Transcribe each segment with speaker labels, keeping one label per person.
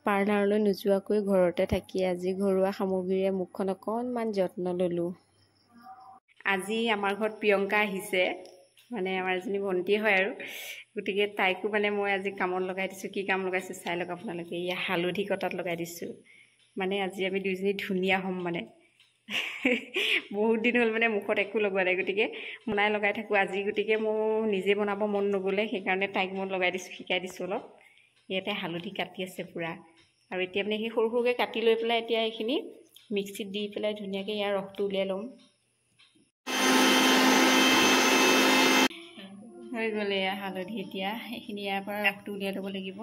Speaker 1: পাৰ্লাৰলৈ নোযোৱাকৈ ঘৰতে থাকি আজি ঘৰুৱা সামগ্ৰীৰে মুখখন অকণমান যত্ন ল'লোঁ। আজি আমাৰ ঘৰত প্ৰিয়ংকা আহিছে, মানে আমাৰ এজনী ভণ্টি হয় আৰু, গতিকে তাইকো মানে মই আজি কামত লগাই দিছোঁ। কি কাম লগাইছোঁ চাই লওক আপোনালোকে। এয়া হালধি কটাত লগাই দিছোঁ। মানে আজি আমি দুইজনী ধুনীয়া হ'ম মানে। বহুত দিন হ'ল মানে মুখত একো লগোৱা নাই, গতিকে বনাই লগাই থাকোঁ। আজি গতিকে মোৰ নিজে বনাব মন নগ'লে, সেইকাৰণে তাইক মই লগাই দিছোঁ, শিকাই দিছোঁ অলপ। ইয়াতে হালধি কাটি আছে পূৰা, আৰু এতিয়া মানে সেই সৰু সৰুকৈ কাটি লৈ পেলাই এতিয়া এইখিনি মিক্সিত দি পেলাই ধুনীয়াকৈ ইয়াৰ ৰসটো উলিয়াই ল'ম। হৈ গ'ল এয়া হালধি। এতিয়া এইখিনি ইয়াৰ পৰা ৰসটো উলিয়াই ল'ব লাগিব।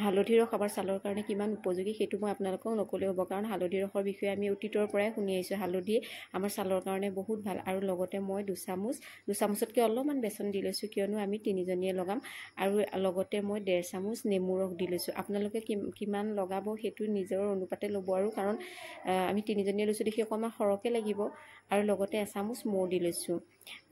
Speaker 1: হালধি ৰস আমাৰ ছালৰ কাৰণে কিমান উপযোগী সেইটো মই আপোনালোকক নক'লেও হ'ব, কাৰণ হালধি ৰসৰ বিষয়ে আমি অতীতৰ পৰাই শুনি আহিছোঁ। হালধি আমাৰ ছালৰ কাৰণে বহুত ভাল। আৰু লগতে মই দুচামুচতকৈ অলপমান বেচন দি লৈছোঁ, কিয়নো আমি তিনিজনীয়ে লগাম। আৰু লগতে মই 1.5 চামুচ নেমু ৰস দি লৈছোঁ। আপোনালোকে কিমান লগাব সেইটো নিজৰ অনুপাতে ল'ব, আৰু কাৰণ আমি তিনিজনীয়ে লৈছোঁ দেখি অকণমান সৰহকৈ লাগিব। আৰু লগতে 1 চামুচ মৌ দি লৈছোঁ।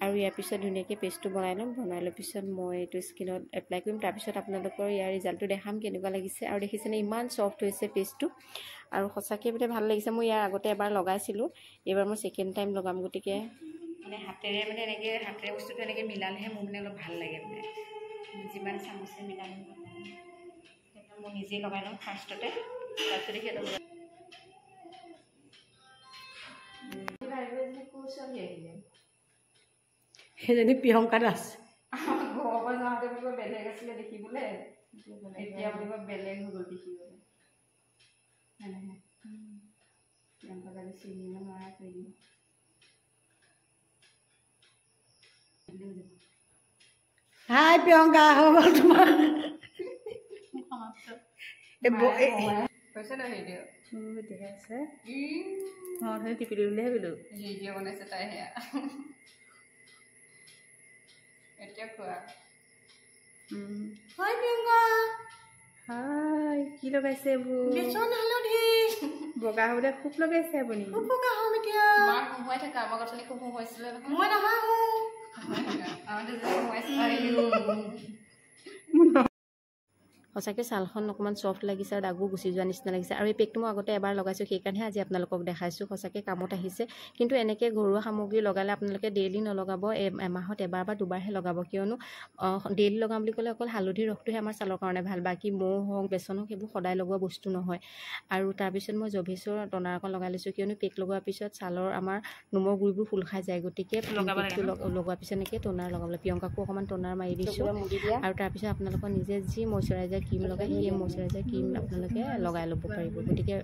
Speaker 1: আৰু ইয়াৰ পিছত ধুনীয়াকৈ পেষ্টটো বনাই ল'ম। বনাই লোৱাৰ পিছত মই এইটো স্কিনত এপ্লাই কৰিম। তাৰপিছত আপোনালোকৰ ইয়াৰ ৰিজাল্টটো দেখাম কেনেকুৱা লাগিছে। আৰু দেখিছেনে ইমান ছফ্ট হৈছে পেষ্টটো, আৰু সঁচাকৈ মানে ভাল লাগিছে। মই ইয়াৰ আগতে এবাৰ লগাইছিলোঁ, এইবাৰ মই ছেকেণ্ড টাইম লগাম। গতিকে মানে হাতেৰে মানে এনেকৈ হাতেৰে বস্তুটো এনেকৈ মিলালেহে মোৰ মানে অলপ ভাল লাগে। মানে যিমান চামুচে মিলালে সেইটো মই নিজেই লগাই লওঁ ফাৰ্ষ্টতে, তাৰপিছতে সিহঁতক
Speaker 2: সেইজনী প্ৰিয়ংকা দাস।
Speaker 1: ঘৰৰ পৰা যাওঁতে বোলো বেলেগ আছিলে দেখিবলৈ, এতিয়া বোলো বেলেগ হৈ গ'ল দেখিবলৈ। প্ৰিয়ংকা দাস চিনিব নোৱাৰা কৰি দিম।
Speaker 2: হাই প্ৰিয়ংকা, হৈ গ'ল তোমাৰ
Speaker 1: হৈছে ন ভিডিঅ'
Speaker 2: দেখাইছে।
Speaker 1: মই সেই টিপি দিবলৈ ভাবিলোঁ ভিডিঅ' বনাইছে তাই। সেয়া এতিয়া খোৱা।
Speaker 2: হাই প্ৰিয়ংকা।
Speaker 1: হাই, কি লগাইছে এইবোৰ?
Speaker 2: বেচন হালধি
Speaker 1: বগা হ'বলৈ খুব লগাইছে আপুনি।
Speaker 2: খুব বগা হ'ম এতিয়া।
Speaker 1: মাক হুমুৱাই থাকা, আমাৰ গছনি খুব হুমুৱাইছিলে নহয়।
Speaker 2: মই নাহাঁহো।
Speaker 1: সঁচাকৈ ছালখন অকণমান ছফ্ট লাগিছে আৰু দাগবোৰ গুচি যোৱা নিচিনা লাগিছে। আৰু এই পেকটো মই আগতে এবাৰ লগাইছোঁ, সেইকাৰণেহে আজি আপোনালোকক দেখাইছোঁ। সঁচাকৈ কামত আহিছে। কিন্তু এনেকৈ ঘৰুৱা সামগ্ৰী লগালে আপোনালোকে ডেইলি নলগাব, এমাহত এবাৰ বা দুবাৰহে লগাব। কিয়নো ডেইলি লগাম বুলি ক'লে অকল হালধিৰ ৰসটোহে আমাৰ ছালৰ কাৰণে ভাল, বাকী মৌ হওক বেচন হওক সেইবোৰ সদায় লগোৱা বস্তু নহয়। আৰু তাৰপিছত মই জভিছৰ টনাৰ অকণ লগাই লৈছোঁ, কিয়নো পেক লগোৱাৰ পিছত ছালৰ আমাৰ নোমৰ গুৰিবোৰ খোল খাই যায়। গতিকে পেকটো লগোৱাৰ পিছত এনেকৈ টনাৰ লগাবলৈ প্ৰিয়ংকাকো অকণমান টনাৰ মাৰি দিছোঁ। আৰু তাৰপিছত আপোনালোকৰ নিজে যি মইশ্চাৰাইজাৰ ক্ৰীম লগাই সেই মইশ্চাৰাইজাৰ ক্ৰীম আপোনালোকে লগাই ল'ব পাৰিব। গতিকে